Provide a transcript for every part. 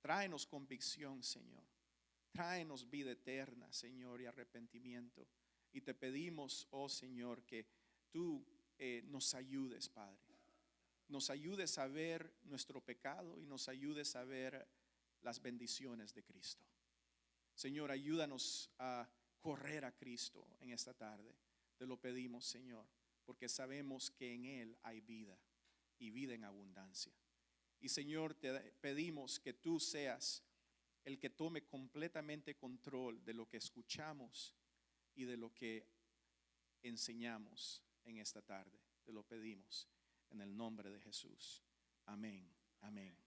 Tráenos convicción, Señor. Tráenos vida eterna, Señor, y arrepentimiento. Y te pedimos, oh Señor, que tú nos ayudes, Padre. Nos ayudes a ver nuestro pecado y nos ayudes a ver las bendiciones de Cristo. Señor, ayúdanos a correr a Cristo en esta tarde. Te lo pedimos, Señor, porque sabemos que en Él hay vida y vida en abundancia. Y Señor, te pedimos que tú seas el que tome completamente control de lo que escuchamos y de lo que enseñamos en esta tarde. Te lo pedimos en el nombre de Jesús. Amén, amén.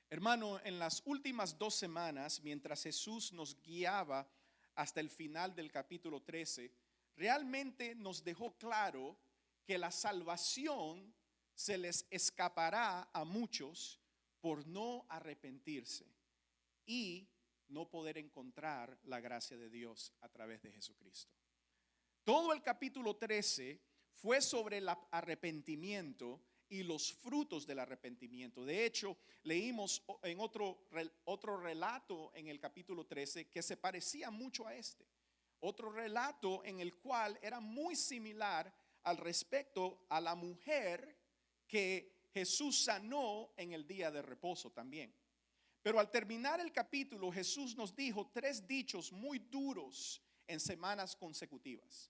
Hermano, en las últimas 2 semanas, mientras Jesús nos guiaba hasta el final del capítulo 13, realmente nos dejó claro que la salvación se les escapará a muchos por no arrepentirse y no poder encontrar la gracia de Dios a través de Jesucristo. Todo el capítulo 13 fue sobre el arrepentimiento y los frutos del arrepentimiento. De hecho, leímos en otro relato en el capítulo 13 que se parecía mucho a este. Otro relato en el cual era muy similar al respecto a la mujer que Jesús sanó en el día de reposo también. Pero al terminar el capítulo, Jesús nos dijo 3 dichos muy duros en semanas consecutivas.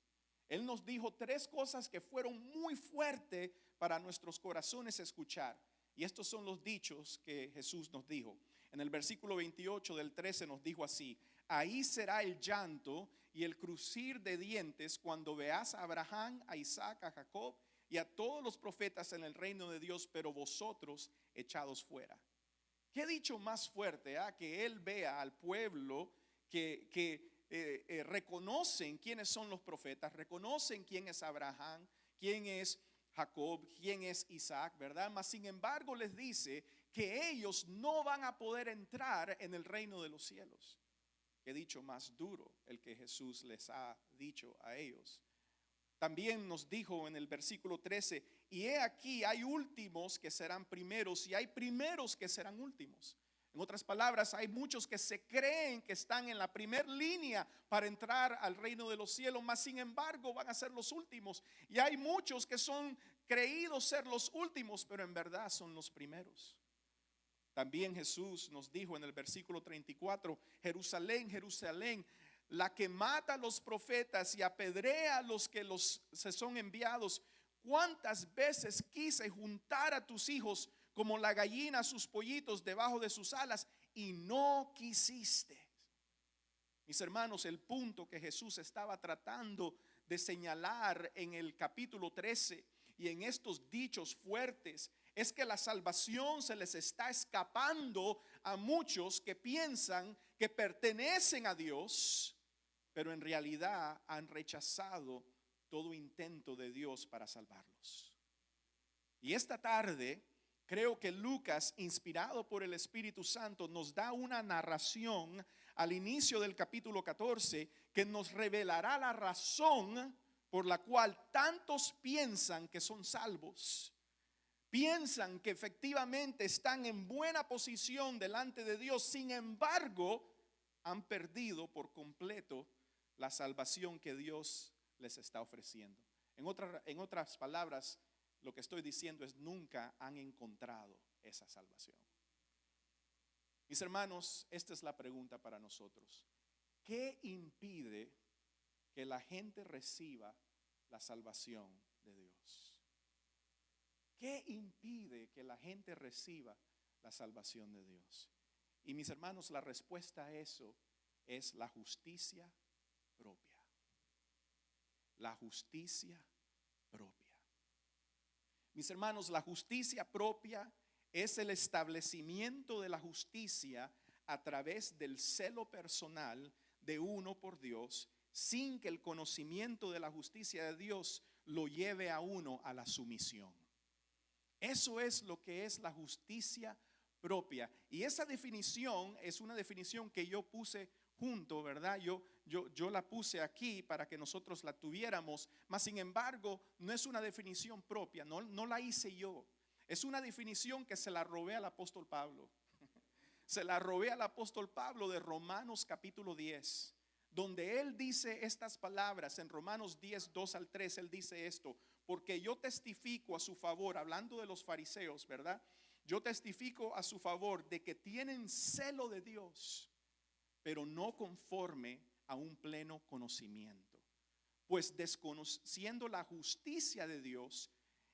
Él nos dijo 3 cosas que fueron muy fuertes para nuestros corazones escuchar. Y estos son los dichos que Jesús nos dijo. En el versículo 28 del 13 nos dijo así: ahí será el llanto y el crujir de dientes cuando veas a Abraham, a Isaac, a Jacob y a todos los profetas en el reino de Dios, pero vosotros echados fuera. ¿Qué dicho más fuerte? Que Él vea al pueblo que reconocen quiénes son los profetas, reconocen quién es Abraham, quién es Jacob, quién es Isaac, ¿verdad? Mas sin embargo les dice que ellos no van a poder entrar en el reino de los cielos. Qué dicho más duro el que Jesús les ha dicho a ellos. También nos dijo en el versículo 13: y he aquí hay últimos que serán primeros y hay primeros que serán últimos. En otras palabras, hay muchos que se creen que están en la primera línea para entrar al reino de los cielos, mas sin embargo van a ser los últimos. Y hay muchos que son creídos ser los últimos, pero en verdad son los primeros. También Jesús nos dijo en el versículo 34: Jerusalén, Jerusalén, la que mata a los profetas y apedrea a los que se son enviados, ¿cuántas veces quise juntar a tus hijos como la gallina a sus pollitos debajo de sus alas y no quisiste? Mis hermanos, el punto que Jesús estaba tratando de señalar en el capítulo 13 y en estos dichos fuertes es que la salvación se les está escapando a muchos que piensan que pertenecen a Dios, pero en realidad han rechazado todo intento de Dios para salvarlos. Y esta tarde creo que Lucas, inspirado por el Espíritu Santo, nos da una narración al inicio del capítulo 14 que nos revelará la razón por la cual tantos piensan que son salvos. Piensan que efectivamente están en buena posición delante de Dios, sin embargo, han perdido por completo la salvación que Dios les está ofreciendo. En otras palabras, lo que estoy diciendo es: nunca han encontrado esa salvación. Mis hermanos, esta es la pregunta para nosotros: ¿qué impide que la gente reciba la salvación de Dios? ¿Qué impide que la gente reciba la salvación de Dios? Y mis hermanos, la respuesta a eso es la justicia propia. La justicia propia. Mis hermanos, la justicia propia es el establecimiento de la justicia a través del celo personal de uno por Dios, sin que el conocimiento de la justicia de Dios lo lleve a uno a la sumisión. Eso es lo que es la justicia propia. Y esa definición es una definición que yo puse junto, ¿verdad? Yo la puse aquí para que nosotros la tuviéramos, mas sin embargo no es una definición propia, no la hice yo. Es una definición que se la robé al apóstol Pablo. se la robé al apóstol Pablo de Romanos capítulo 10, donde él dice estas palabras en Romanos 10, 2 al 3. Él dice esto: porque yo testifico a su favor, hablando de los fariseos, ¿verdad? Yo testifico a su favor de que tienen celo de Dios, pero no conforme a un pleno conocimiento. Pues desconociendo la justicia de Dios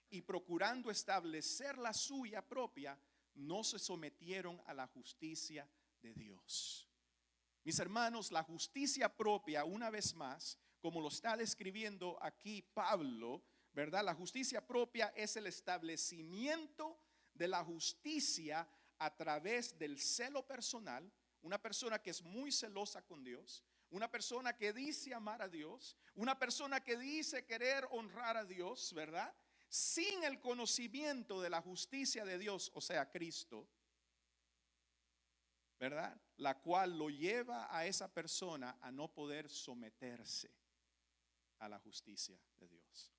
y procurando establecer la suya propia, no se sometieron a la justicia de Dios. Mis hermanos, la justicia propia, una vez más, como lo está describiendo aquí Pablo, ¿verdad? La justicia propia es el establecimiento de la justicia a través del celo personal. Una persona que es muy celosa con Dios, una persona que dice amar a Dios, una persona que dice querer honrar a Dios, ¿verdad? Sin el conocimiento de la justicia de Dios, o sea, Cristo, ¿verdad? La cual lo lleva a esa persona a no poder someterse a la justicia de Dios.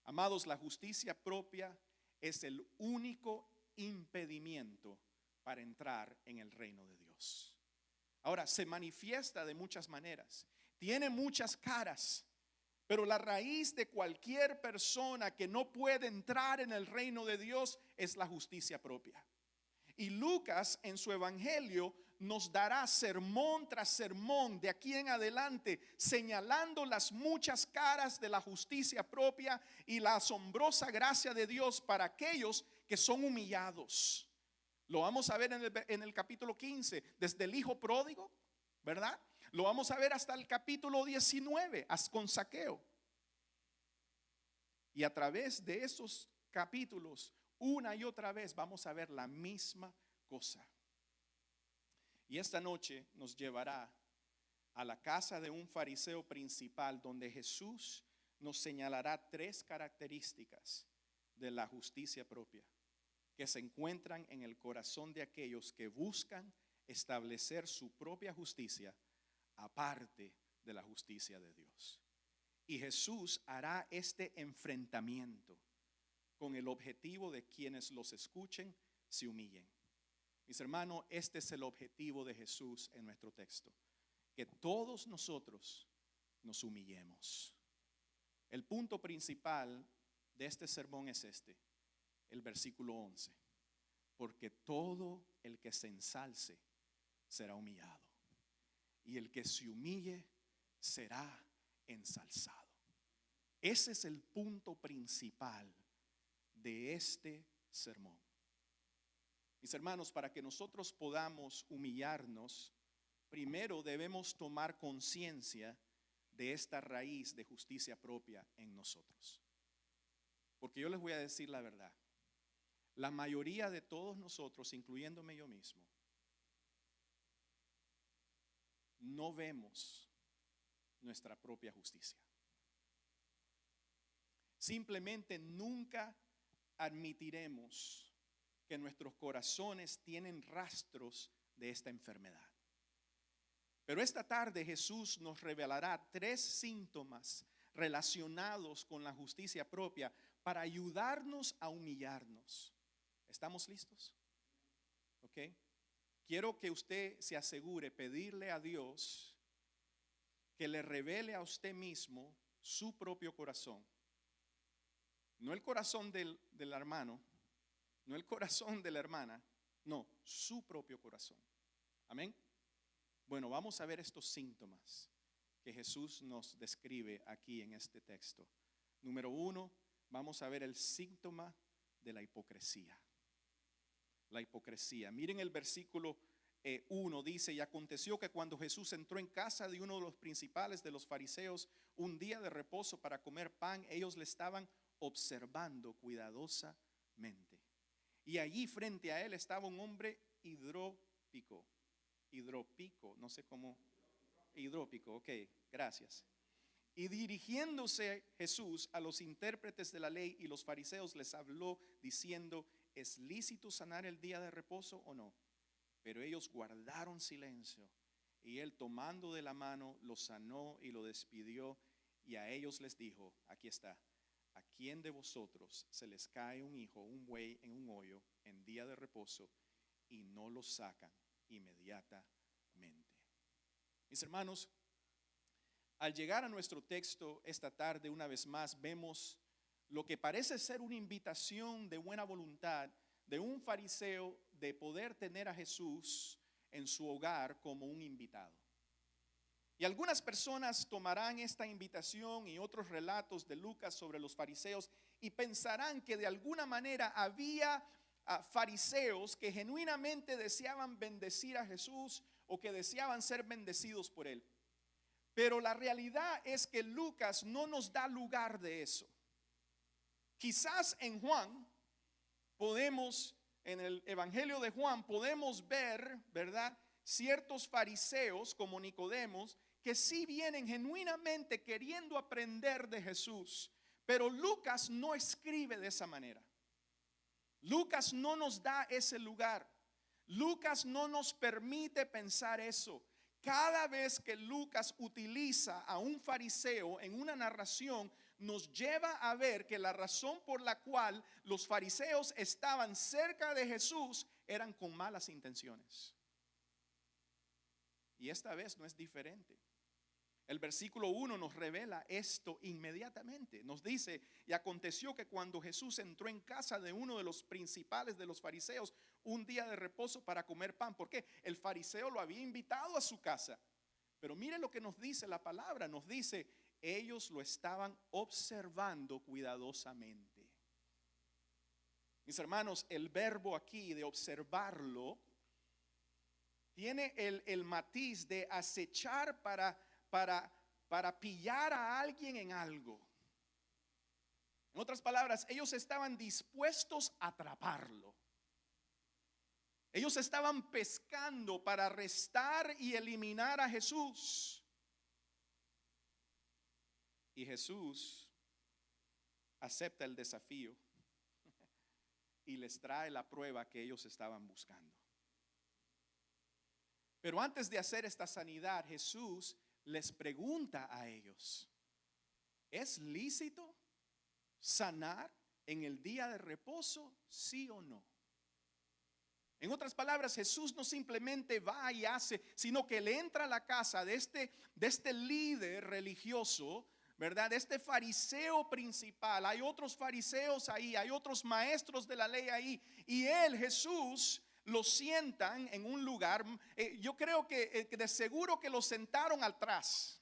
Amados, la justicia propia es el único impedimento para entrar en el reino de Dios. Ahora, se manifiesta de muchas maneras, tiene muchas caras, pero la raíz de cualquier persona que no puede entrar en el reino de Dios es la justicia propia. Y Lucas en su evangelio nos dará sermón tras sermón de aquí en adelante, señalando las muchas caras de la justicia propia y la asombrosa gracia de Dios para aquellos que son humillados. Lo vamos a ver en el capítulo 15, desde el hijo pródigo, ¿verdad? Lo vamos a ver hasta el capítulo 19, con Zaqueo. Y a través de esos capítulos, una y otra vez vamos a ver la misma cosa. Y esta noche nos llevará a la casa de un fariseo principal, donde Jesús nos señalará tres características de la justicia propia que se encuentran en el corazón de aquellos que buscan establecer su propia justicia aparte de la justicia de Dios. Y Jesús hará este enfrentamiento con el objetivo de quienes los escuchen se humillen. Mis hermanos, este es el objetivo de Jesús en nuestro texto, que todos nosotros nos humillemos. El punto principal de este sermón es este, el versículo 11. Porque todo el que se ensalce será humillado, y el que se humille será ensalzado. Ese es el punto principal de este sermón. Mis hermanos, para que nosotros podamos humillarnos, primero debemos tomar conciencia de esta raíz de justicia propia en nosotros. Porque yo les voy a decir la verdad. La mayoría de todos nosotros, incluyéndome yo mismo, no vemos nuestra propia justicia. Simplemente nunca admitiremos que nuestros corazones tienen rastros de esta enfermedad. Pero esta tarde Jesús nos revelará tres síntomas relacionados con la justicia propia para ayudarnos a humillarnos. ¿Estamos listos? ¿Ok? Quiero que usted se asegure pedirle a Dios que le revele a usted mismo su propio corazón. No el corazón del hermano, no el corazón de la hermana, no, su propio corazón. Amén. Bueno, vamos a ver estos síntomas que Jesús nos describe aquí en este texto. Número 1, vamos a ver el síntoma de la hipocresía. La hipocresía. Miren el versículo 1, dice: y aconteció que cuando Jesús entró en casa de uno de los principales de los fariseos un día de reposo para comer pan, ellos le estaban observando cuidadosamente. Y allí frente a él estaba un hombre hidrópico, no sé cómo, hidrópico, ok, gracias. Y dirigiéndose Jesús a los intérpretes de la ley y los fariseos, les habló diciendo: ¿es lícito sanar el día de reposo o no? Pero ellos guardaron silencio. Y él, tomando de la mano, lo sanó y lo despidió. Y a ellos les dijo: aquí está, ¿a quién de vosotros se les cae un hijo, un buey en un hoyo en día de reposo y no lo sacan inmediatamente. Mis hermanos, al llegar a nuestro texto esta tarde, una vez más, vemos lo que parece ser una invitación de buena voluntad de un fariseo de poder tener a Jesús en su hogar como un invitado. Y algunas personas tomarán esta invitación y otros relatos de Lucas sobre los fariseos y pensarán que de alguna manera había fariseos que genuinamente deseaban bendecir a Jesús o que deseaban ser bendecidos por él. Pero la realidad es que Lucas no nos da lugar de eso. Quizás en Juan en el Evangelio de Juan podemos ver, ¿verdad?, ciertos fariseos como Nicodemos que sí vienen genuinamente queriendo aprender de Jesús, pero Lucas no escribe de esa manera. Lucas no nos da ese lugar. Lucas no nos permite pensar eso. Cada vez que Lucas utiliza a un fariseo en una narración, nos lleva a ver que la razón por la cual los fariseos estaban cerca de Jesús eran con malas intenciones. Y esta vez no es diferente. El versículo 1 nos revela esto inmediatamente. Nos dice: y aconteció que cuando Jesús entró en casa de uno de los principales de los fariseos un día de reposo para comer pan. ¿Por qué? El fariseo lo había invitado a su casa. Pero mire lo que nos dice la palabra. Nos dice: ellos lo estaban observando cuidadosamente. Mis hermanos, el verbo aquí de observarlo tiene el matiz de acechar para pillar a alguien en algo. En otras palabras, ellos estaban dispuestos a atraparlo. Ellos estaban pescando para arrestar y eliminar a Jesús. Y Jesús acepta el desafío y les trae la prueba que ellos estaban buscando. Pero antes de hacer esta sanidad, Jesús les pregunta a ellos: ¿es lícito sanar en el día de reposo, sí o no? En otras palabras, Jesús no simplemente va y hace, sino que le entra a la casa de este líder religioso, ¿verdad? De este fariseo principal. Hay otros fariseos ahí, hay otros maestros de la ley ahí, y él, Jesús, lo sientan en un lugar. Yo creo que de seguro que lo sentaron atrás,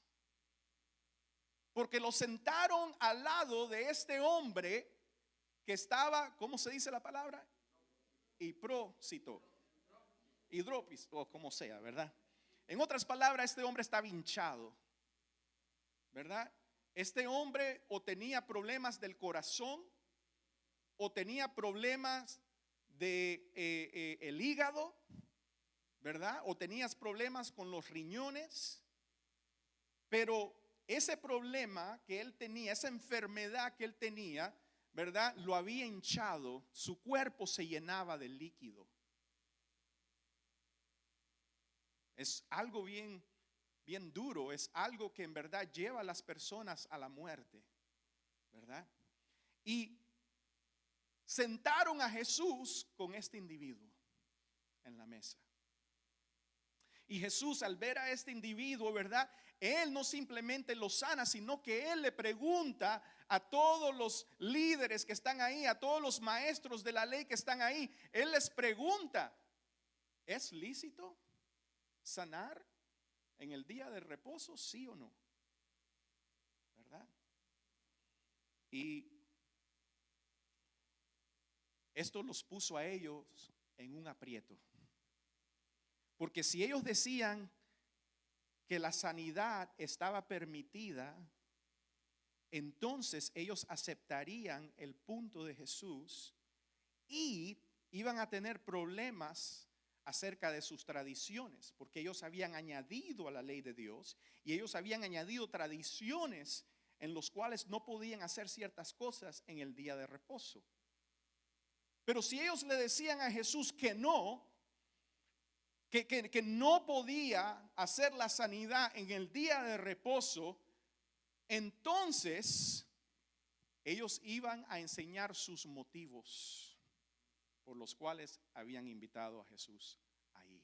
porque lo sentaron al lado de este hombre que estaba, ¿cómo se dice la palabra? Hidropis, o como sea, ¿verdad? En otras palabras, este hombre estaba hinchado, ¿verdad? Este hombre o tenía problemas del corazón, o tenía problemas de el hígado, ¿verdad? O tenías problemas con los riñones. Pero ese problema que él tenía, esa enfermedad que él tenía, ¿verdad?, lo había hinchado. Su cuerpo se llenaba de líquido. Es algo bien duro. Es algo que en verdad lleva a las personas a la muerte, ¿verdad? Y sentaron a Jesús con este individuo en la mesa. Y Jesús, al ver a este individuo, ¿verdad?, él no simplemente lo sana, sino que él le pregunta a todos los líderes que están ahí, a todos los maestros de la ley que están ahí. Él les pregunta: ¿es lícito sanar en el día de reposo, sí o no? ¿Verdad? Y esto los puso a ellos en un aprieto. Porque si ellos decían que la sanidad estaba permitida, entonces ellos aceptarían el punto de Jesús y iban a tener problemas acerca de sus tradiciones, porque ellos habían añadido a la ley de Dios y ellos habían añadido tradiciones en los cuales no podían hacer ciertas cosas en el día de reposo. Pero si ellos le decían a Jesús que no, que no podía hacer la sanidad en el día de reposo, entonces ellos iban a enseñar sus motivos por los cuales habían invitado a Jesús ahí.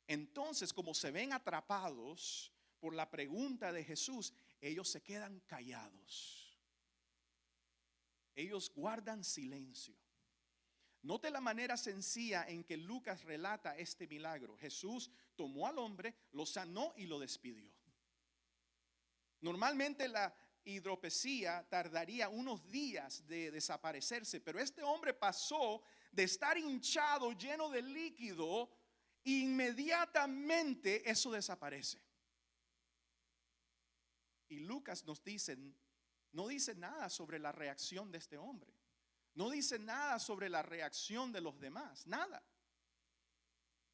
Entonces, como se ven atrapados por la pregunta de Jesús, ellos se quedan callados. Ellos guardan silencio. Note la manera sencilla en que Lucas relata este milagro. Jesús tomó al hombre, lo sanó y lo despidió. Normalmente la hidropesía tardaría unos días de desaparecerse, pero este hombre pasó de estar hinchado, lleno de líquido, e inmediatamente eso desaparece. Y Lucas nos dice, no dice nada sobre la reacción de este hombre. No dice nada sobre la reacción de los demás, nada.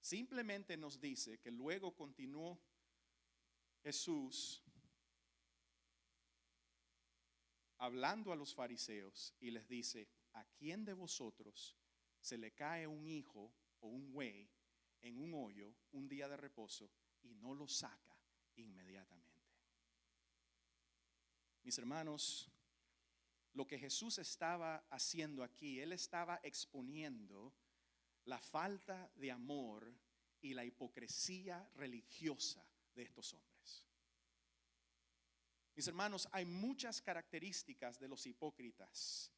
Simplemente nos dice que luego continuó Jesús hablando a los fariseos y les dice: ¿a quién de vosotros se le cae un hijo o un buey en un hoyo un día de reposo y no lo saca inmediatamente? Mis hermanos, lo que Jesús estaba haciendo aquí, Él estaba exponiendo la falta de amor y la hipocresía religiosa de estos hombres. Mis hermanos, hay muchas características de los hipócritas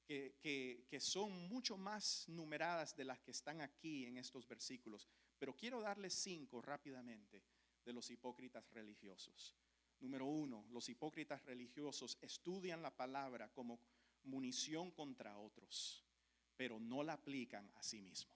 que son mucho más numeradas de las que están aquí en estos versículos, pero quiero darles 5 rápidamente de los hipócritas religiosos. Número 1, los hipócritas religiosos estudian la palabra como munición contra otros, pero no la aplican a sí mismos.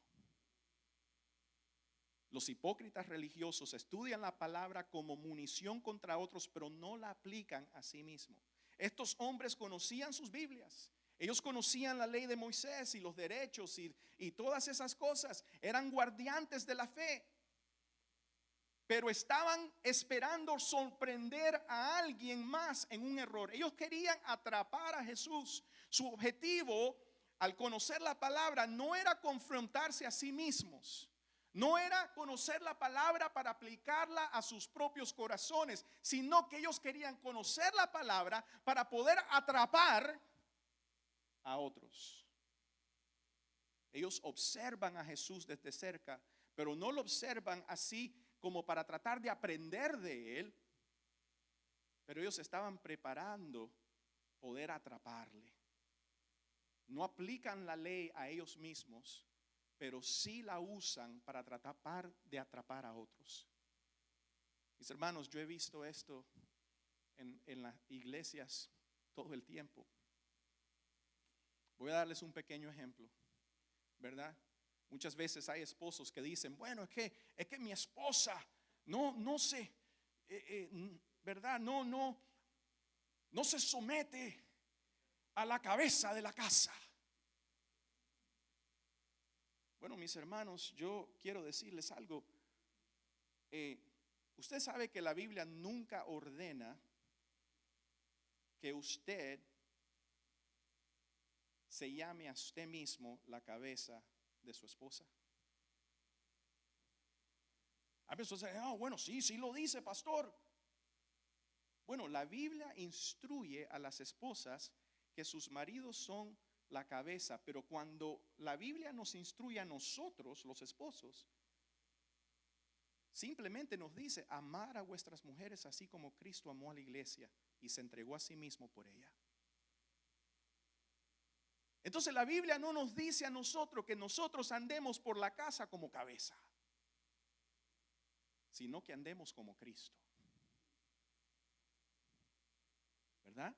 Los hipócritas religiosos estudian la palabra como munición contra otros, pero no la aplican a sí mismos. Estos hombres conocían sus Biblias. Ellos conocían la ley de Moisés y los derechos y todas esas cosas. Eran guardianes de la fe. Pero estaban esperando sorprender a alguien más en un error. Ellos querían atrapar a Jesús. Su objetivo al conocer la palabra no era confrontarse a sí mismos. No era conocer la palabra para aplicarla a sus propios corazones, sino que ellos querían conocer la palabra para poder atrapar a otros. Ellos observan a Jesús desde cerca, pero no lo observan así como para tratar de aprender de él, pero ellos estaban preparando poder atraparle. No aplican la ley a ellos mismos, pero sí la usan para tratar de atrapar a otros. Mis hermanos, yo he visto esto en las iglesias todo el tiempo. Voy a darles un pequeño ejemplo, ¿verdad? Muchas veces hay esposos que dicen: bueno, es que mi esposa no se, ¿verdad? No se somete a la cabeza de la casa. Bueno, mis hermanos, yo quiero decirles algo. Usted sabe que la Biblia nunca ordena que usted se llame a usted mismo la cabeza de su esposa. A veces dicen: oh, bueno, sí lo dice, pastor. Bueno, la Biblia instruye a las esposas que sus maridos son la cabeza, pero cuando la Biblia nos instruye a nosotros, los esposos, simplemente nos dice: amar a vuestras mujeres así como Cristo amó a la iglesia y se entregó a sí mismo por ella. Entonces la Biblia no nos dice a nosotros que nosotros andemos por la casa como cabeza, sino que andemos como Cristo, ¿verdad?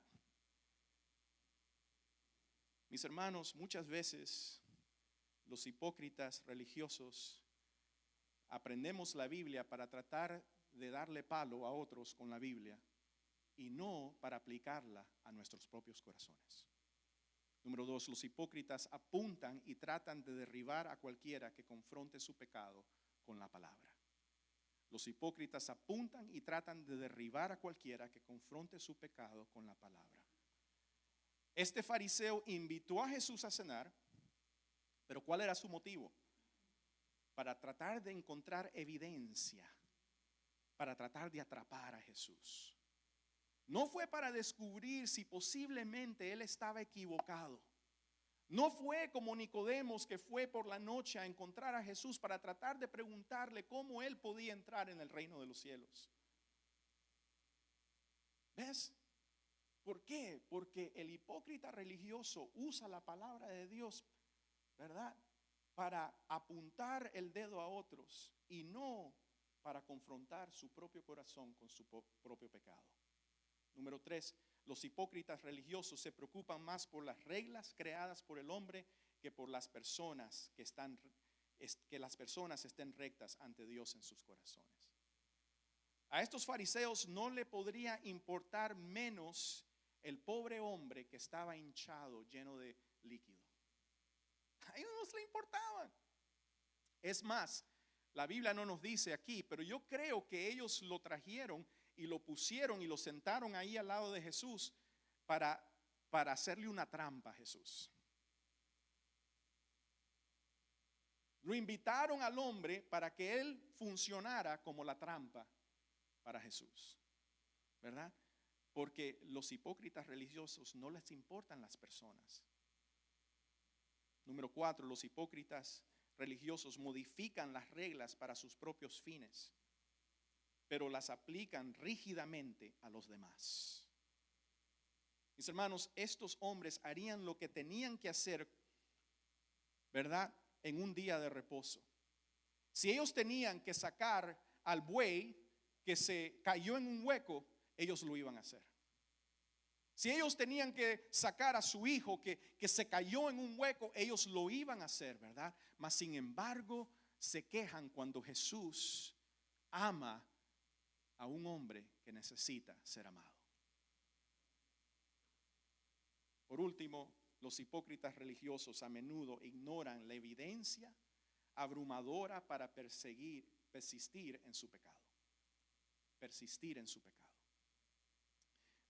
Mis hermanos, muchas veces los hipócritas religiosos aprendemos la Biblia para tratar de darle palo a otros con la Biblia y no para aplicarla a nuestros propios corazones. Número 2, los hipócritas apuntan y tratan de derribar a cualquiera que confronte su pecado con la palabra. Los hipócritas apuntan y tratan de derribar a cualquiera que confronte su pecado con la palabra. Este fariseo invitó a Jesús a cenar, pero ¿cuál era su motivo? Para tratar de encontrar evidencia, para tratar de atrapar a Jesús. No fue para descubrir si posiblemente él estaba equivocado. No fue como Nicodemos, que fue por la noche a encontrar a Jesús para tratar de preguntarle cómo él podía entrar en el reino de los cielos. ¿Ves? ¿Por qué? Porque el hipócrita religioso usa la palabra de Dios, ¿verdad?, para apuntar el dedo a otros y no para confrontar su propio corazón con su propio pecado. Número 3, los hipócritas religiosos se preocupan más por las reglas creadas por el hombre que por las personas que las personas estén rectas ante Dios en sus corazones. A estos fariseos no le podría importar menos el pobre hombre que estaba hinchado, lleno de líquido. A ellos no le importaban. Es más, la Biblia no nos dice aquí, pero yo creo que ellos lo trajeron y lo pusieron y lo sentaron ahí al lado de Jesús para hacerle una trampa a Jesús. Lo invitaron al hombre para que él funcionara como la trampa para Jesús, ¿verdad? Porque los hipócritas religiosos no les importan las personas. Número 4, los hipócritas religiosos modifican las reglas para sus propios fines, pero las aplican rígidamente a los demás. Mis hermanos, estos hombres harían lo que tenían que hacer, ¿verdad?, en un día de reposo. Si ellos tenían que sacar al buey que se cayó en un hueco, ellos lo iban a hacer. Si ellos tenían que sacar a su hijo que se cayó en un hueco, ellos lo iban a hacer, ¿verdad? Mas sin embargo, se quejan cuando Jesús ama a un hombre que necesita ser amado. Por último, los hipócritas religiosos a menudo ignoran la evidencia abrumadora para persistir en su pecado. Persistir en su pecado.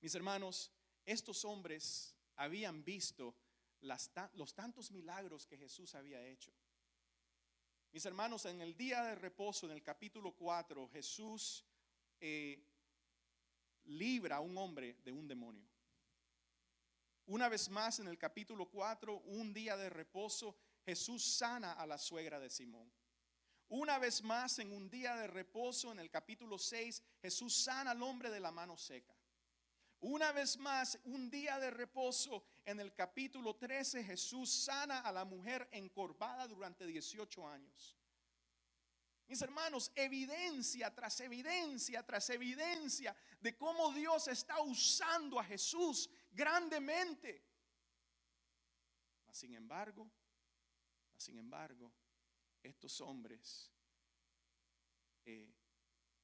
Mis hermanos, estos hombres habían visto los tantos milagros que Jesús había hecho. Mis hermanos, en el día de reposo, en el capítulo 4, Jesús libra a un hombre de un demonio. Una vez más, en el capítulo 4, un día de reposo, Jesús sana a la suegra de Simón. Una vez más, en un día de reposo, en el capítulo 6, Jesús sana al hombre de la mano seca. Una vez más, un día de reposo, en el capítulo 13, Jesús sana a la mujer encorvada durante 18 años. Mis hermanos, evidencia tras evidencia tras evidencia de cómo Dios está usando a Jesús grandemente. Mas sin embargo, estos hombres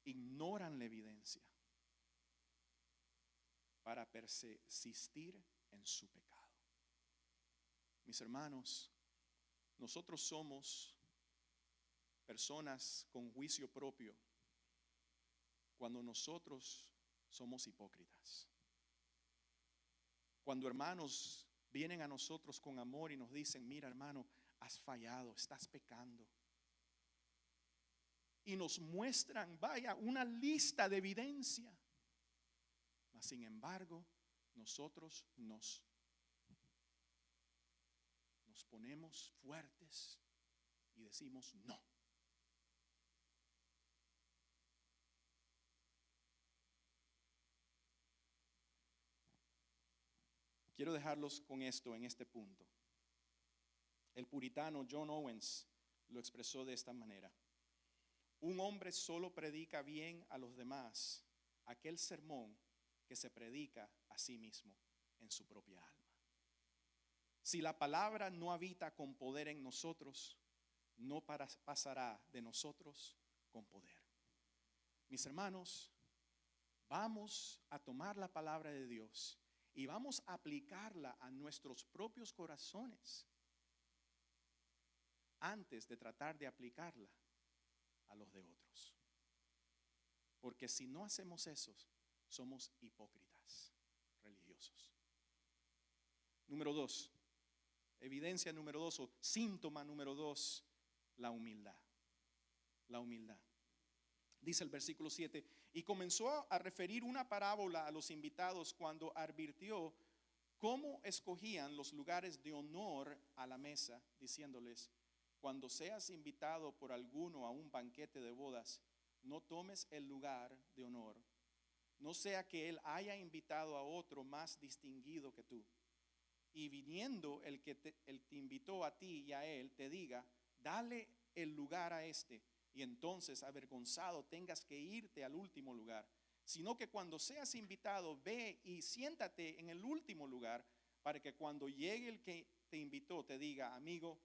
ignoran la evidencia para persistir en su pecado. Mis hermanos, nosotros somos personas con juicio propio cuando nosotros somos hipócritas. Cuando hermanos vienen a nosotros con amor y nos dicen: mira, hermano, has fallado, estás pecando. Y nos muestran, vaya, una lista de evidencia. Mas sin embargo, nosotros nos ponemos fuertes y decimos no. Quiero dejarlos con esto en este punto. El puritano John Owens lo expresó de esta manera: un hombre solo predica bien a los demás aquel sermón que se predica a sí mismo en su propia alma. Si la palabra no habita con poder en nosotros, no pasará de nosotros con poder. Mis hermanos, vamos a tomar la palabra de Dios y vamos a aplicarla a nuestros propios corazones antes de tratar de aplicarla a los de otros. Porque si no hacemos eso, somos hipócritas religiosos. Número 2, evidencia número 2 o síntoma número 2, la humildad. La humildad. Dice el versículo 7, y comenzó a referir una parábola a los invitados cuando advirtió cómo escogían los lugares de honor a la mesa, diciéndoles: cuando seas invitado por alguno a un banquete de bodas, no tomes el lugar de honor, no sea que él haya invitado a otro más distinguido que tú, y viniendo el que te invitó a ti y a él, te diga: dale el lugar a este, y entonces avergonzado tengas que irte al último lugar. Sino que cuando seas invitado, ve y siéntate en el último lugar, para que cuando llegue el que te invitó te diga: amigo,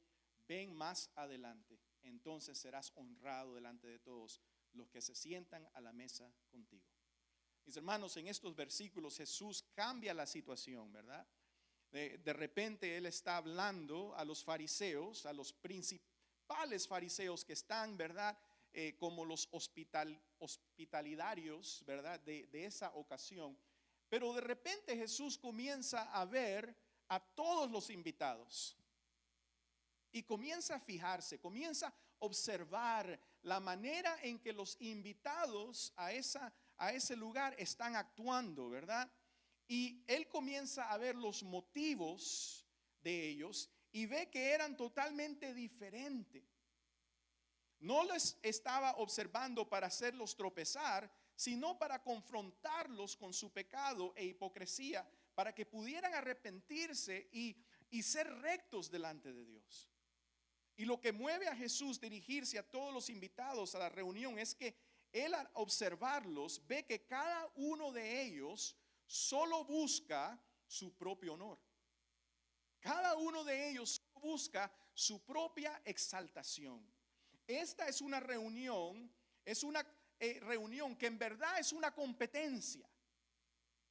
ven más adelante. Entonces serás honrado delante de todos los que se sientan a la mesa contigo. Mis hermanos, en estos versículos Jesús cambia la situación, ¿verdad? De repente Él está hablando a los fariseos, a los principales fariseos que están, ¿verdad? Como los hospitalidarios, ¿verdad? De esa ocasión. Pero de repente Jesús comienza a ver a todos los invitados y comienza a fijarse, comienza a observar la manera en que los invitados a ese lugar están actuando, ¿verdad? Y Él comienza a ver los motivos de ellos y ve que eran totalmente diferentes. No les estaba observando para hacerlos tropezar, sino para confrontarlos con su pecado e hipocresía, para que pudieran arrepentirse y ser rectos delante de Dios. Y lo que mueve a Jesús dirigirse a todos los invitados a la reunión es que Él, al observarlos, ve que cada uno de ellos solo busca su propio honor. Cada uno de ellos solo busca su propia exaltación. Esta es una reunión que en verdad es una competencia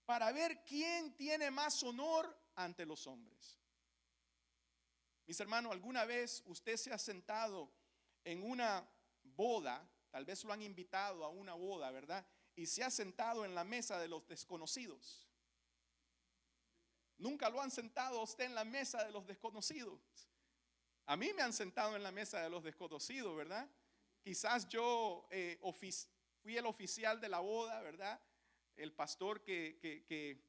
para ver quién tiene más honor ante los hombres. Mis hermanos, ¿alguna vez usted se ha sentado en una boda? Tal vez lo han invitado a una boda, ¿verdad? Y se ha sentado en la mesa de los desconocidos. Nunca lo han sentado a usted en la mesa de los desconocidos. A mí me han sentado en la mesa de los desconocidos, ¿verdad? Quizás yo fui el oficial de la boda, ¿verdad? El pastor que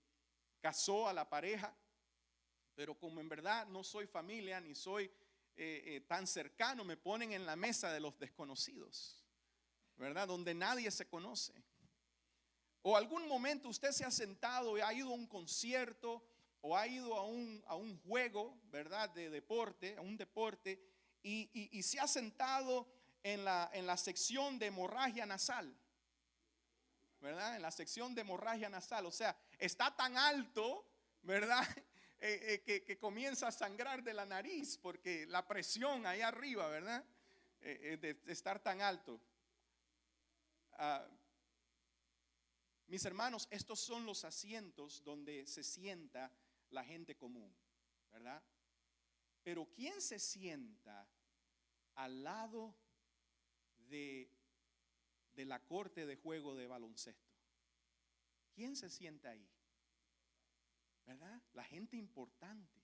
casó a la pareja. Pero como en verdad no soy familia ni soy tan cercano, me ponen en la mesa de los desconocidos, ¿verdad? Donde nadie se conoce. O algún momento usted se ha sentado y ha ido a un concierto o ha ido a un juego, ¿verdad? De deporte, a un deporte, y se ha sentado en la sección de hemorragia nasal, ¿verdad? En la sección de hemorragia nasal, o sea, está tan alto, ¿verdad? Que comienza a sangrar de la nariz porque la presión ahí arriba, ¿verdad? De estar tan alto. Mis hermanos, estos son los asientos donde se sienta la gente común, ¿verdad? Pero ¿quién se sienta al lado de la corte de juego de baloncesto? ¿Quién se sienta ahí? ¿Verdad? La gente importante.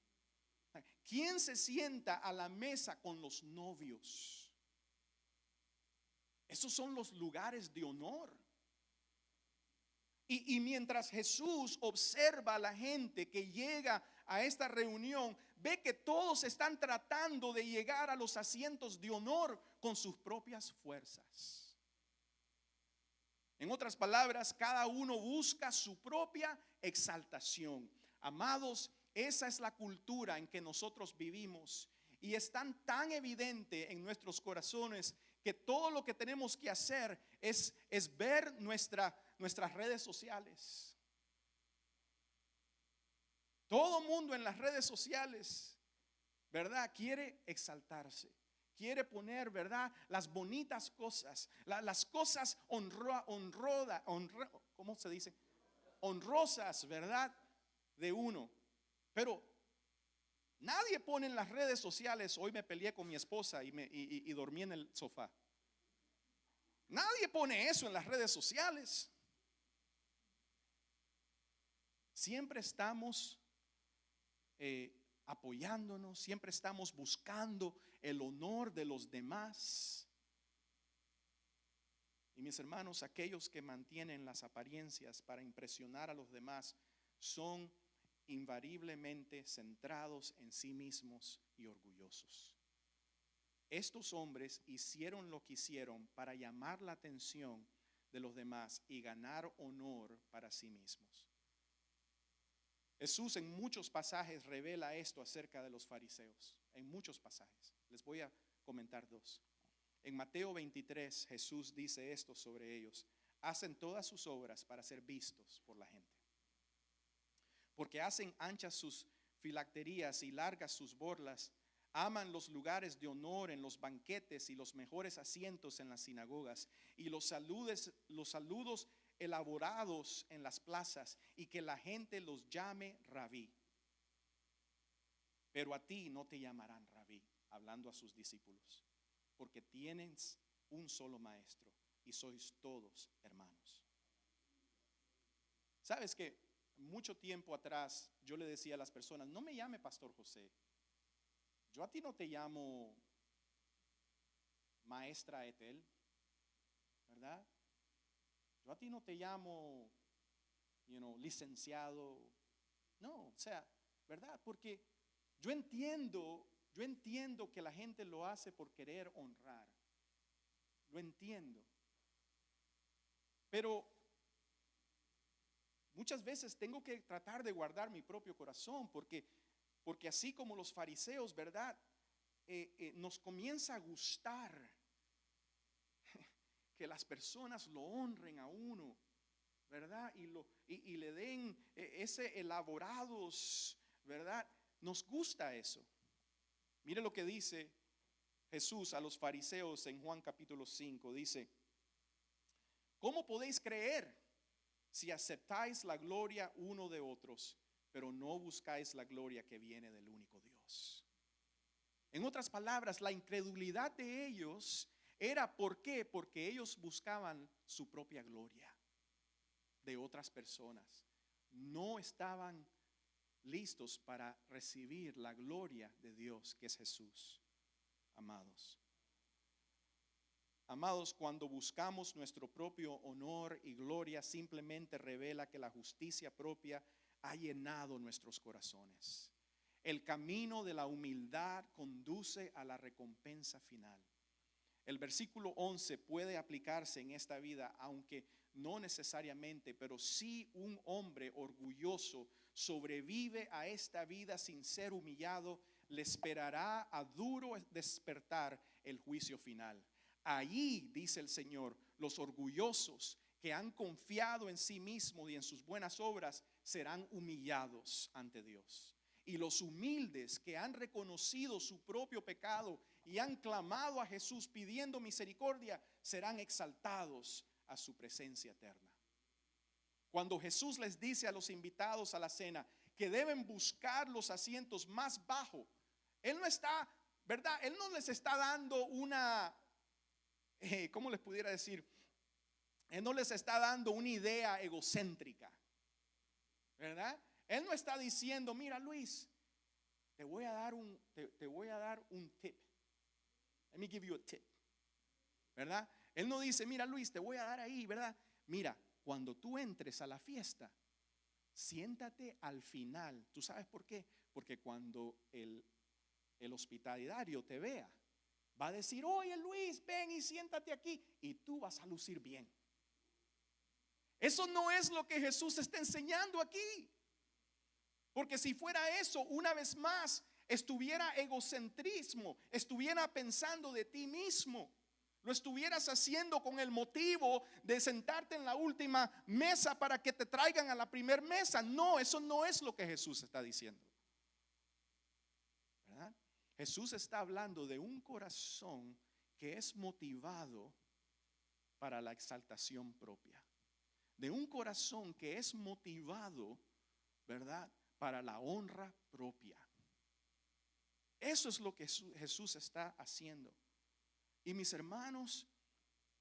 ¿Quién se sienta a la mesa con los novios? Esos son los lugares de honor. Y mientras Jesús observa a la gente que llega a esta reunión, ve que todos están tratando de llegar a los asientos de honor con sus propias fuerzas. En otras palabras, cada uno busca su propia exaltación. Amados, esa es la cultura en que nosotros vivimos y es tan evidente en nuestros corazones que todo lo que tenemos que hacer es ver nuestras redes sociales. Todo mundo en las redes sociales, ¿verdad? Quiere exaltarse, quiere poner, ¿verdad? Las bonitas cosas, las cosas ¿cómo se dice? Honrosas, ¿verdad? De uno. Pero nadie pone en las redes sociales: hoy me peleé con mi esposa y dormí en el sofá. Nadie pone eso en las redes sociales. Siempre estamos apoyándonos, siempre estamos buscando el honor de los demás. Y mis hermanos, aquellos que mantienen las apariencias para impresionar a los demás son invariablemente centrados en sí mismos y orgullosos. Estos hombres hicieron lo que hicieron para llamar la atención de los demás y ganar honor para sí mismos. Jesús en muchos pasajes revela esto acerca de los fariseos, en muchos pasajes. Les voy a comentar dos. En Mateo 23, Jesús dice esto sobre ellos: hacen todas sus obras para ser vistos por la gente, porque hacen anchas sus filacterías y largas sus borlas, aman los lugares de honor en los banquetes y los mejores asientos en las sinagogas y los saludos elaborados en las plazas, y que la gente los llame rabí. Pero a ti no te llamarán rabí, hablando a sus discípulos, porque tienes un solo maestro y sois todos hermanos. ¿Sabes que mucho tiempo atrás yo le decía a las personas: no me llame Pastor José, yo a ti no te llamo Maestra Etel, ¿verdad? Yo a ti no te llamo, licenciado. No, o sea, ¿verdad? Porque yo entiendo que la gente lo hace por querer honrar. Lo entiendo. Pero muchas veces tengo que tratar de guardar mi propio corazón, porque así como los fariseos, ¿verdad? Nos comienza a gustar que las personas lo honren a uno, ¿verdad? Y le den ese elaborados, ¿verdad? Nos gusta eso. Mire lo que dice Jesús a los fariseos en Juan capítulo 5. Dice: ¿cómo podéis creer si aceptáis la gloria uno de otros, pero no buscáis la gloria que viene del único Dios? En otras palabras, la incredulidad de ellos era, ¿por qué? Porque ellos buscaban su propia gloria de otras personas. No estaban listos para recibir la gloria de Dios, que es Jesús. Amados, cuando buscamos nuestro propio honor y gloria, simplemente revela que la justicia propia ha llenado nuestros corazones. El camino de la humildad conduce a la recompensa final. El versículo 11 puede aplicarse en esta vida, aunque no necesariamente, pero si un hombre orgulloso sobrevive a esta vida sin ser humillado, le esperará a duro despertar el juicio final. Allí, dice el Señor, los orgullosos que han confiado en sí mismos y en sus buenas obras serán humillados ante Dios. Y los humildes que han reconocido su propio pecado y han clamado a Jesús pidiendo misericordia serán exaltados a su presencia eterna. Cuando Jesús les dice a los invitados a la cena que deben buscar los asientos más bajos, Él no está, ¿verdad? Él no les está dando una, ¿cómo les pudiera decir? Él no les está dando una idea egocéntrica, ¿verdad? Él no está diciendo: mira, Luis, te voy a dar un tip. Let me give you a tip, ¿verdad? Él no dice: mira, Luis, te voy a dar ahí, ¿verdad? Mira, cuando tú entres a la fiesta, siéntate al final. ¿Tú sabes por qué? Porque cuando el hospitalario te vea, va a decir: oye, Luis, ven y siéntate aquí, y tú vas a lucir bien. Eso no es lo que Jesús está enseñando aquí. Porque si fuera eso, una vez más, estuviera egocentrismo, estuviera pensando de ti mismo, lo estuvieras haciendo con el motivo de sentarte en la última mesa para que te traigan a la primera mesa. No, eso no es lo que Jesús está diciendo, ¿verdad? Jesús está hablando de un corazón que es motivado para la exaltación propia, de un corazón que es motivado, ¿verdad?, para la honra propia. Eso es lo que Jesús está haciendo. Y mis hermanos,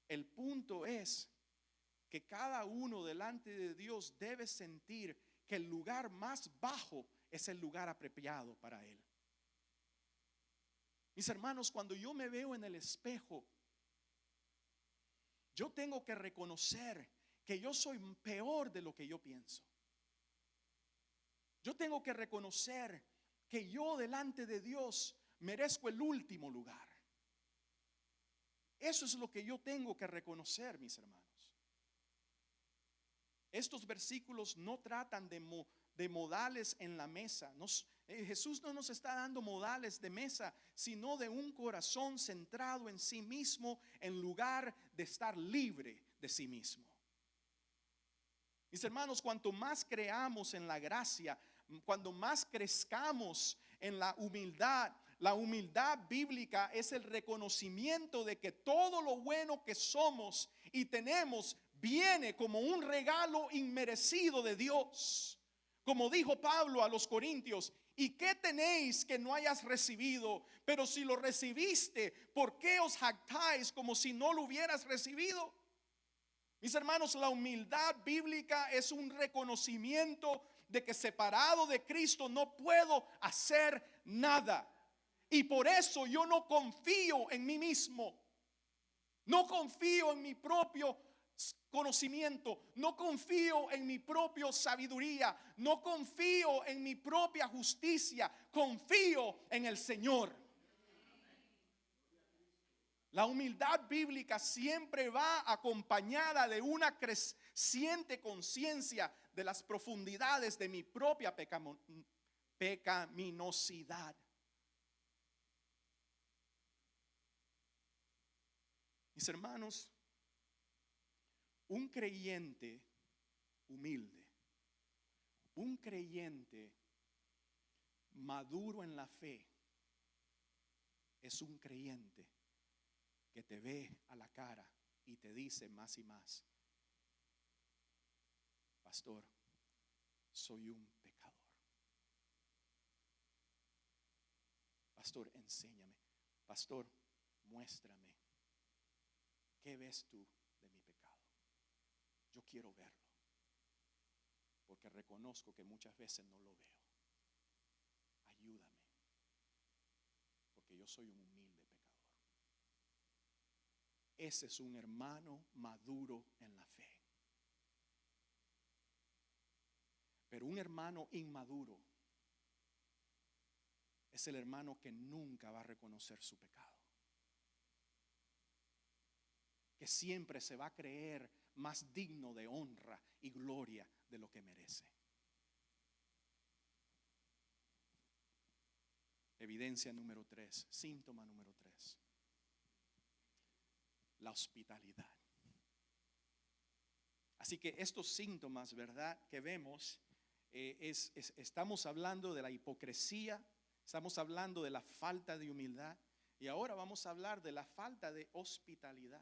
el punto es que cada uno delante de Dios debe sentir que el lugar más bajo es el lugar apropiado para él. Mis hermanos, cuando yo me veo en el espejo, yo tengo que reconocer que yo soy peor de lo que yo pienso. Yo tengo que reconocer que yo delante de Dios merezco el último lugar. Eso es lo que yo tengo que reconocer, mis hermanos. Estos versículos no tratan de modales en la mesa. Jesús no nos está dando modales de mesa, sino de un corazón centrado en sí mismo, en lugar de estar libre de sí mismo. Mis hermanos, cuanto más creamos en la gracia, cuando más crezcamos en la humildad bíblica es el reconocimiento de que todo lo bueno que somos y tenemos viene como un regalo inmerecido de Dios. Como dijo Pablo a los Corintios: ¿y qué tenéis que no hayas recibido? Pero si lo recibiste, ¿por qué os jactáis como si no lo hubieras recibido? Mis hermanos, la humildad bíblica es un reconocimiento de que separado de Cristo no puedo hacer nada. Y por eso yo no confío en mí mismo. No confío en mi propio conocimiento, no confío en mi propia sabiduría, no confío en mi propia justicia, confío en el Señor. La humildad bíblica siempre va acompañada de una creciente conciencia de las profundidades de mi propia pecaminosidad. Mis hermanos, un creyente humilde, un creyente maduro en la fe, es un creyente que te ve a la cara y te dice más y más: pastor, soy un pecador. Pastor, enséñame. Pastor, muéstrame. ¿Qué ves tú de mi pecado? Yo quiero verlo, porque reconozco que muchas veces no lo veo. Ayúdame, porque yo soy un humilde pecador. Ese es un hermano maduro en la fe. Pero un hermano inmaduro es el hermano que nunca va a reconocer su pecado, que siempre se va a creer más digno de honra y gloria de lo que merece. Evidencia número 3, síntoma número 3, la hospitalidad. Así que estos síntomas, ¿verdad?, que vemos, estamos hablando de la hipocresía, estamos hablando de la falta de humildad, y ahora vamos a hablar de la falta de hospitalidad.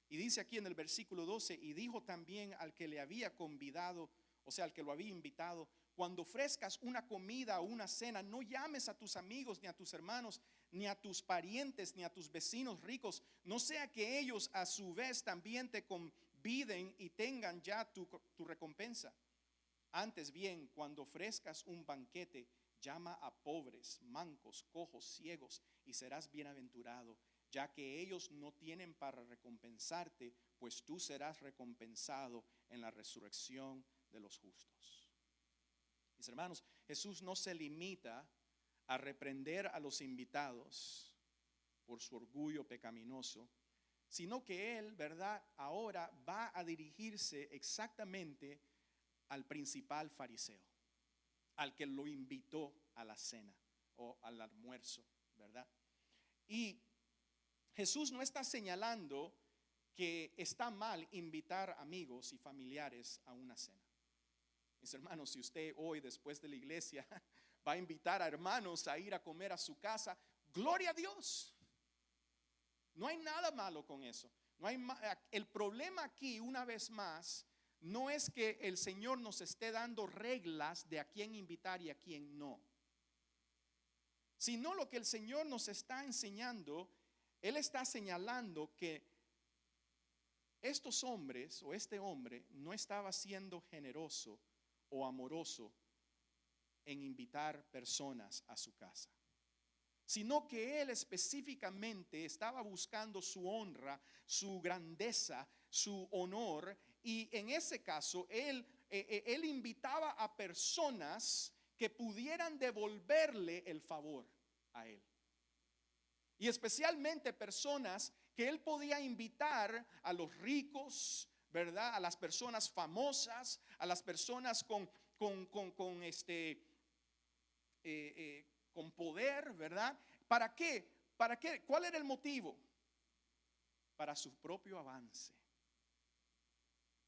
Y dice aquí en el versículo 12: y dijo también al que le había convidado, o sea, al que lo había invitado: cuando ofrezcas una comida o una cena, no llames a tus amigos, ni a tus hermanos, ni a tus parientes, ni a tus vecinos ricos, no sea que ellos a su vez también te conviden y tengan ya tu recompensa. Antes bien, cuando ofrezcas un banquete, llama a pobres, mancos, cojos, ciegos, y serás bienaventurado, ya que ellos no tienen para recompensarte, pues tú serás recompensado en la resurrección de los justos. Mis hermanos, Jesús no se limita a reprender a los invitados por su orgullo pecaminoso, sino que Él, ¿verdad?, ahora va a dirigirse exactamente al principal fariseo, al que lo invitó a la cena o al almuerzo, ¿verdad? Y Jesús no está señalando que está mal invitar amigos y familiares a una cena. Mis hermanos, si usted hoy después de la iglesia va a invitar a hermanos a ir a comer a su casa, gloria a Dios. No hay nada malo con eso. El problema aquí, una vez más, no es que el Señor nos esté dando reglas de a quién invitar y a quién no, sino lo que el Señor nos está enseñando. Él está señalando que estos hombres o este hombre no estaba siendo generoso o amoroso en invitar personas a su casa, sino que él específicamente estaba buscando su honra, su grandeza, su honor, y en ese caso él él invitaba a personas que pudieran devolverle el favor a él. Y especialmente personas que él podía invitar a los ricos, ¿verdad? A las personas famosas, a las personas con poder, ¿verdad? ¿Para qué? ¿Para qué? ¿Cuál era el motivo? Para su propio avance.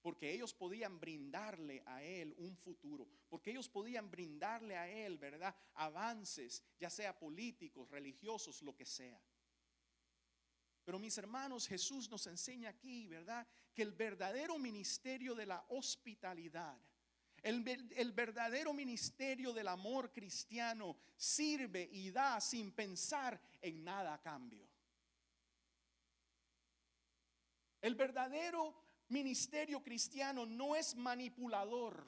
Porque ellos podían brindarle a él un futuro, porque ellos podían brindarle a él, ¿verdad? Avances, ya sea políticos, religiosos, lo que sea. Pero mis hermanos, Jesús nos enseña aquí, ¿verdad? Que el verdadero ministerio de la hospitalidad, el verdadero ministerio del amor cristiano sirve y da sin pensar en nada a cambio. El verdadero ministerio cristiano no es manipulador.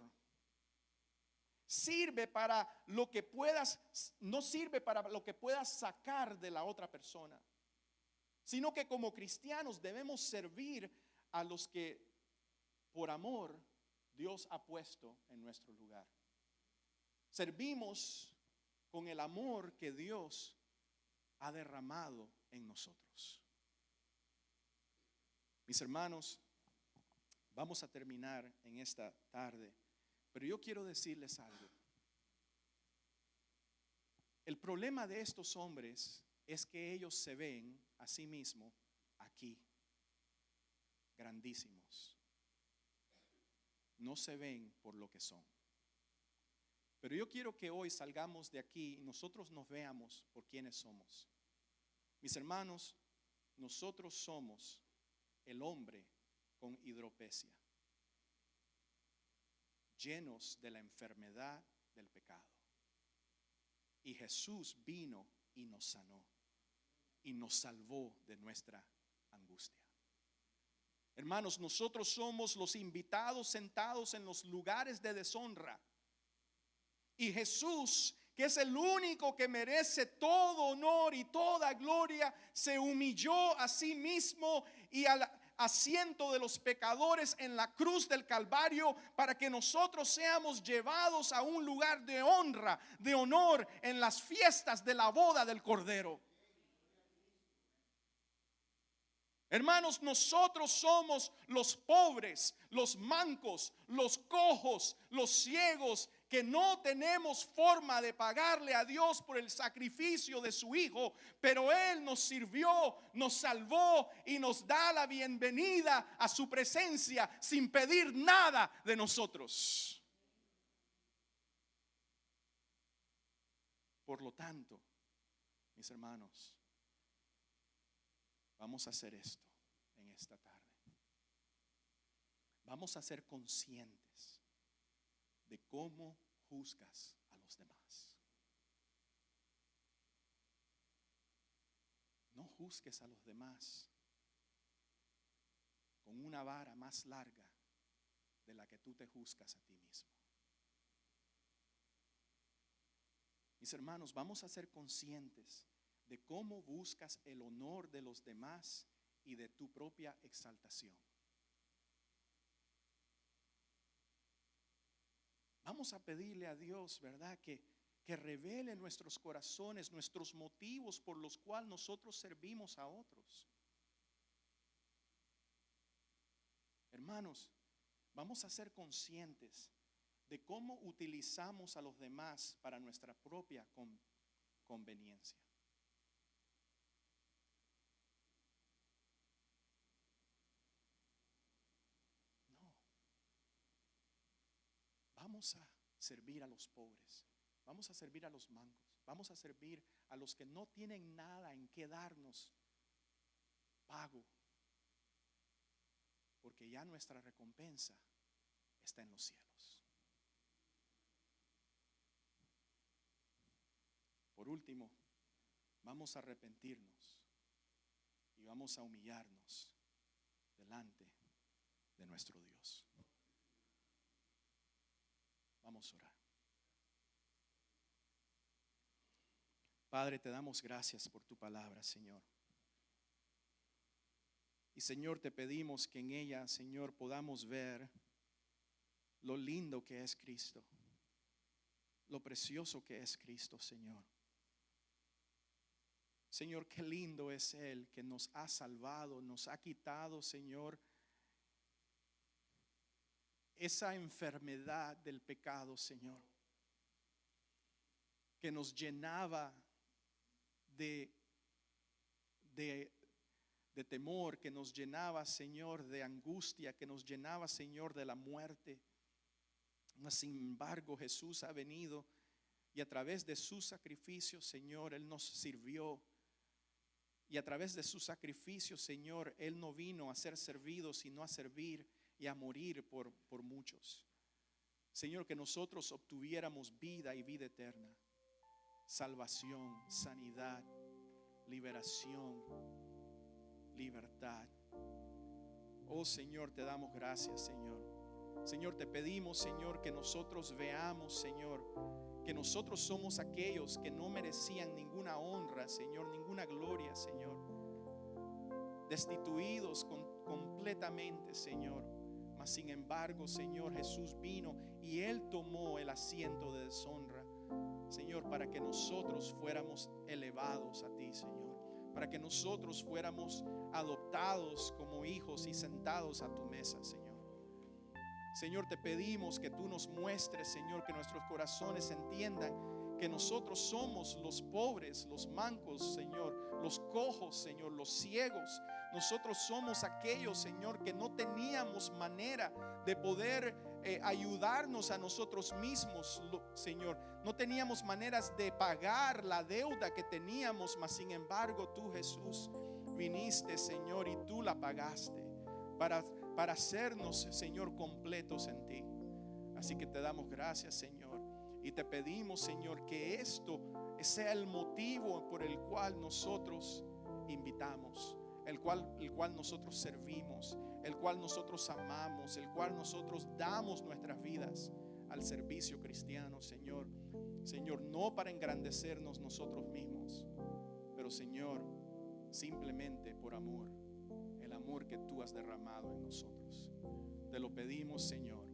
Sirve para lo que puedas, no sirve para lo que puedas sacar de la otra persona, sino que como cristianos debemos servir a los que por amor Dios ha puesto en nuestro lugar. Servimos con el amor que Dios ha derramado en nosotros. Mis hermanos, vamos a terminar en esta tarde, pero yo quiero decirles algo. El problema de estos hombres es que ellos se ven a sí mismos aquí, grandísimos. No se ven por lo que son. Pero yo quiero que hoy salgamos de aquí y nosotros nos veamos por quienes somos. Mis hermanos, nosotros somos el hombre con hidropesia, llenos de la enfermedad del pecado. Y Jesús vino y nos sanó y nos salvó de nuestra angustia. Hermanos, nosotros somos los invitados sentados en los lugares de deshonra. Y Jesús, que es el único que merece todo honor y toda gloria, se humilló a sí mismo y al asiento de los pecadores en la cruz del Calvario, para que nosotros seamos llevados a un lugar de honra, de honor en las fiestas de la boda del Cordero. Hermanos, nosotros somos los pobres, los mancos, los cojos, los ciegos, que no tenemos forma de pagarle a Dios por el sacrificio de su Hijo, pero Él nos sirvió, nos salvó y nos da la bienvenida a su presencia sin pedir nada de nosotros. Por lo tanto, mis hermanos, vamos a hacer esto en esta tarde. Vamos a ser conscientes de cómo juzgas a los demás. No juzgues a los demás con una vara más larga de la que tú te juzgas a ti mismo. Mis hermanos, vamos a ser conscientes de cómo buscas el honor de los demás y de tu propia exaltación. Vamos a pedirle a Dios, ¿verdad? Que revele en nuestros corazones nuestros motivos por los cuales nosotros servimos a otros. Hermanos, vamos a ser conscientes de cómo utilizamos a los demás para nuestra propia conveniencia. Vamos a servir a los pobres, vamos a servir a los mancos, vamos a servir a los que no tienen nada en qué darnos pago, porque ya nuestra recompensa está en los cielos. Por último, vamos a arrepentirnos y vamos a humillarnos delante de nuestro Dios. Vamos a orar. Padre, te damos gracias por tu palabra, Señor. Y Señor, te pedimos que en ella, Señor, podamos ver lo lindo que es Cristo, lo precioso que es Cristo, Señor. Señor, qué lindo es Él que nos ha salvado, nos ha quitado, Señor, esa enfermedad del pecado, Señor, que nos llenaba de temor, que nos llenaba, Señor, de angustia, que nos llenaba, Señor, de la muerte. Mas, sin embargo, Jesús ha venido y a través de su sacrificio, Señor, Él nos sirvió. Y a través de su sacrificio, Señor, Él no vino a ser servido, sino a servir y a morir por muchos. Señor, que nosotros obtuviéramos vida y vida eterna, salvación, sanidad, liberación, libertad. Oh Señor, te damos gracias, Señor. Señor, te pedimos, Señor, que nosotros veamos, Señor, que nosotros somos aquellos que no merecían ninguna honra, Señor, ninguna gloria, Señor, destituidos completamente, Señor. Mas sin embargo, Señor, Jesús vino y Él tomó el asiento de deshonra, Señor, para que nosotros fuéramos elevados a ti, Señor, para que nosotros fuéramos adoptados como hijos y sentados a tu mesa, Señor. Señor, te pedimos que tú nos muestres, Señor, que nuestros corazones entiendan que nosotros somos los pobres, los mancos, Señor, los cojos, Señor, los ciegos. Nosotros somos aquellos, Señor, que no teníamos manera de poder ayudarnos a nosotros mismos, Señor. No teníamos maneras de pagar la deuda que teníamos, mas sin embargo tú, Jesús, viniste, Señor, y tú la pagaste para hacernos, Señor, completos en ti. Así que te damos gracias, Señor, y te pedimos, Señor, que esto sea el motivo por el cual nosotros invitamos, el cual nosotros servimos, el cual nosotros amamos, el cual nosotros damos nuestras vidas al servicio cristiano, Señor. Señor, no para engrandecernos nosotros mismos, pero, Señor, simplemente por amor, el amor que tú has derramado en nosotros. Te lo pedimos, Señor,